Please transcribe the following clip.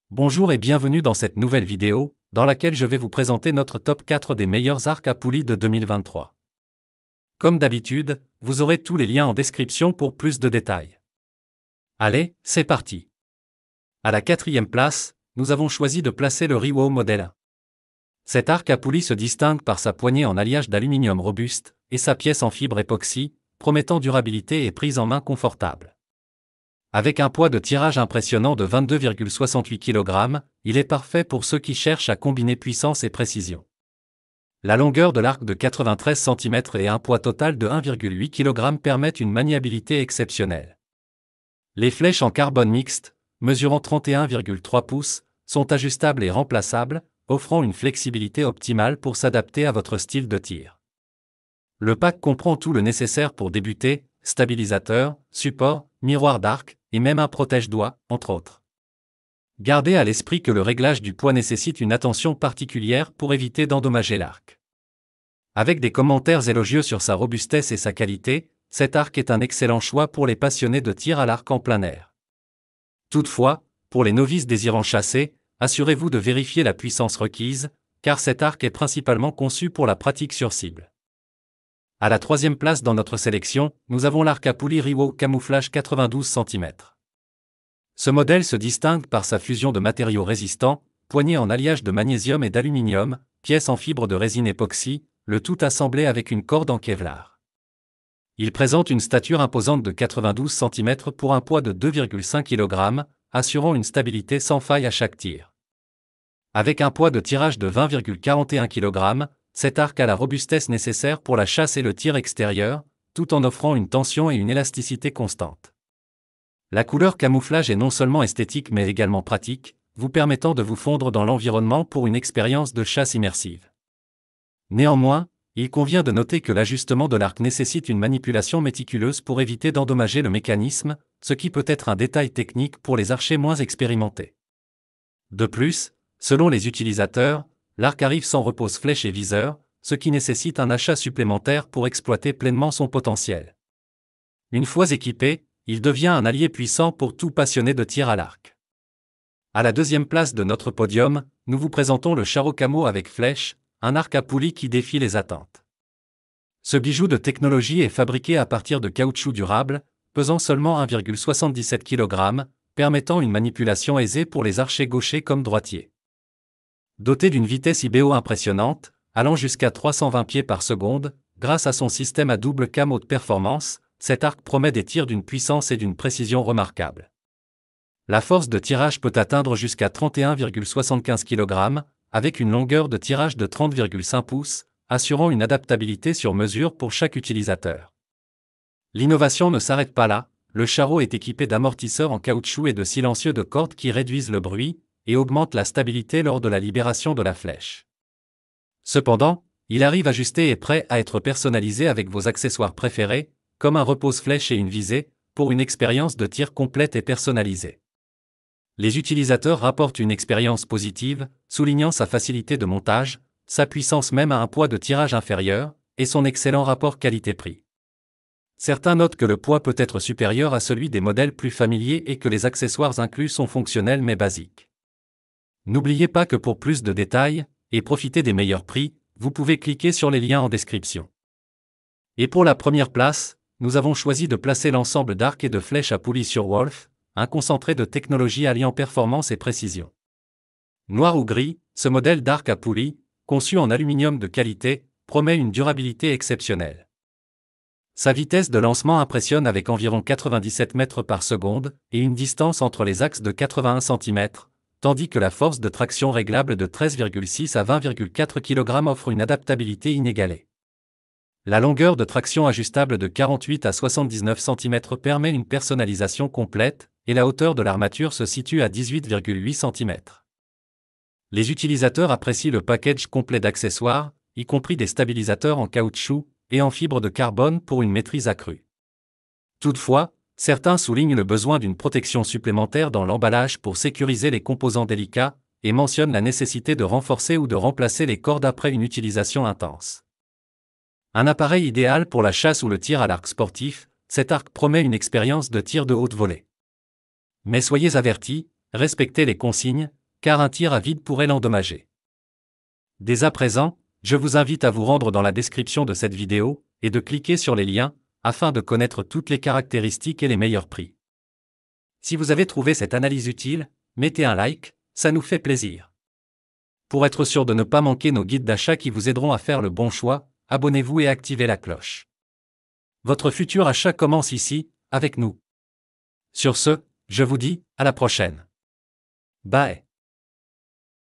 Bonjour et bienvenue dans cette nouvelle vidéo, dans laquelle je vais vous présenter notre top 4 des meilleurs arcs à poulies de 2023. Comme d'habitude, vous aurez tous les liens en description pour plus de détails. Allez, c'est parti. À la 4e place, nous avons choisi de placer le Riwo Model 1. Cet arc à poulies se distingue par sa poignée en alliage d'aluminium robuste et sa pièce en fibre époxy, promettant durabilité et prise en main confortable. Avec un poids de tirage impressionnant de 22,68 kg, il est parfait pour ceux qui cherchent à combiner puissance et précision. La longueur de l'arc de 93 cm et un poids total de 1,8 kg permettent une maniabilité exceptionnelle. Les flèches en carbone mixte, mesurant 31,3 pouces, sont ajustables et remplaçables, offrant une flexibilité optimale pour s'adapter à votre style de tir. Le pack comprend tout le nécessaire pour débuter: stabilisateur, support, miroir d'arc, et même un protège-doigt, entre autres. Gardez à l'esprit que le réglage du poids nécessite une attention particulière pour éviter d'endommager l'arc. Avec des commentaires élogieux sur sa robustesse et sa qualité, cet arc est un excellent choix pour les passionnés de tir à l'arc en plein air. Toutefois, pour les novices désirant chasser, assurez-vous de vérifier la puissance requise, car cet arc est principalement conçu pour la pratique sur cible. À la 3e place dans notre sélection, nous avons l'arc à poulies Riwo Camouflage 92 cm. Ce modèle se distingue par sa fusion de matériaux résistants, poignée en alliage de magnésium et d'aluminium, pièce en fibre de résine époxy, le tout assemblé avec une corde en Kevlar. Il présente une stature imposante de 92 cm pour un poids de 2,5 kg, assurant une stabilité sans faille à chaque tir. Avec un poids de tirage de 20,41 kg, cet arc a la robustesse nécessaire pour la chasse et le tir extérieur, tout en offrant une tension et une élasticité constante. La couleur camouflage est non seulement esthétique mais également pratique, vous permettant de vous fondre dans l'environnement pour une expérience de chasse immersive. Néanmoins, il convient de noter que l'ajustement de l'arc nécessite une manipulation méticuleuse pour éviter d'endommager le mécanisme, ce qui peut être un détail technique pour les archers moins expérimentés. De plus, selon les utilisateurs, l'arc arrive sans repose-flèche et viseur, ce qui nécessite un achat supplémentaire pour exploiter pleinement son potentiel. Une fois équipé, il devient un allié puissant pour tout passionné de tir à l'arc. À la 2e place de notre podium, nous vous présentons le Charo Camo avec flèche, un arc à poulies qui défie les attentes. Ce bijou de technologie est fabriqué à partir de caoutchouc durable, pesant seulement 1,77 kg, permettant une manipulation aisée pour les archers gauchers comme droitiers. Doté d'une vitesse IBO impressionnante, allant jusqu'à 320 pieds par seconde, grâce à son système à double cam haute performance, cet arc promet des tirs d'une puissance et d'une précision remarquables. La force de tirage peut atteindre jusqu'à 31,75 kg, avec une longueur de tirage de 30,5 pouces, assurant une adaptabilité sur mesure pour chaque utilisateur. L'innovation ne s'arrête pas là, le Charo est équipé d'amortisseurs en caoutchouc et de silencieux de corde qui réduisent le bruit et augmentent la stabilité lors de la libération de la flèche. Cependant, il arrive ajusté et prêt à être personnalisé avec vos accessoires préférés, comme un repose-flèche et une visée, pour une expérience de tir complète et personnalisée. Les utilisateurs rapportent une expérience positive, soulignant sa facilité de montage, sa puissance même à un poids de tirage inférieur, et son excellent rapport qualité-prix. Certains notent que le poids peut être supérieur à celui des modèles plus familiers et que les accessoires inclus sont fonctionnels mais basiques. N'oubliez pas que pour plus de détails, et profiter des meilleurs prix, vous pouvez cliquer sur les liens en description. Et pour la première place, nous avons choisi de placer l'ensemble d'arcs et de flèches à poulies sur Wolf, un concentré de technologie alliant performance et précision. Noir ou gris, ce modèle d'arc à poulies, conçu en aluminium de qualité, promet une durabilité exceptionnelle. Sa vitesse de lancement impressionne avec environ 97 mètres par seconde et une distance entre les axes de 81 cm, tandis que la force de traction réglable de 13,6 à 20,4 kg offre une adaptabilité inégalée. La longueur de traction ajustable de 48 à 79 cm permet une personnalisation complète, et la hauteur de l'armature se situe à 18,8 cm. Les utilisateurs apprécient le package complet d'accessoires, y compris des stabilisateurs en caoutchouc et en fibre de carbone pour une maîtrise accrue. Toutefois, certains soulignent le besoin d'une protection supplémentaire dans l'emballage pour sécuriser les composants délicats, et mentionnent la nécessité de renforcer ou de remplacer les cordes après une utilisation intense. Un appareil idéal pour la chasse ou le tir à l'arc sportif, cet arc promet une expérience de tir de haute volée. Mais soyez avertis, respectez les consignes, car un tir à vide pourrait l'endommager. Dès à présent, je vous invite à vous rendre dans la description de cette vidéo, et de cliquer sur les liens, afin de connaître toutes les caractéristiques et les meilleurs prix. Si vous avez trouvé cette analyse utile, mettez un like, ça nous fait plaisir. Pour être sûr de ne pas manquer nos guides d'achat qui vous aideront à faire le bon choix, abonnez-vous et activez la cloche. Votre futur achat commence ici, avec nous. Sur ce, je vous dis, à la prochaine. Bye.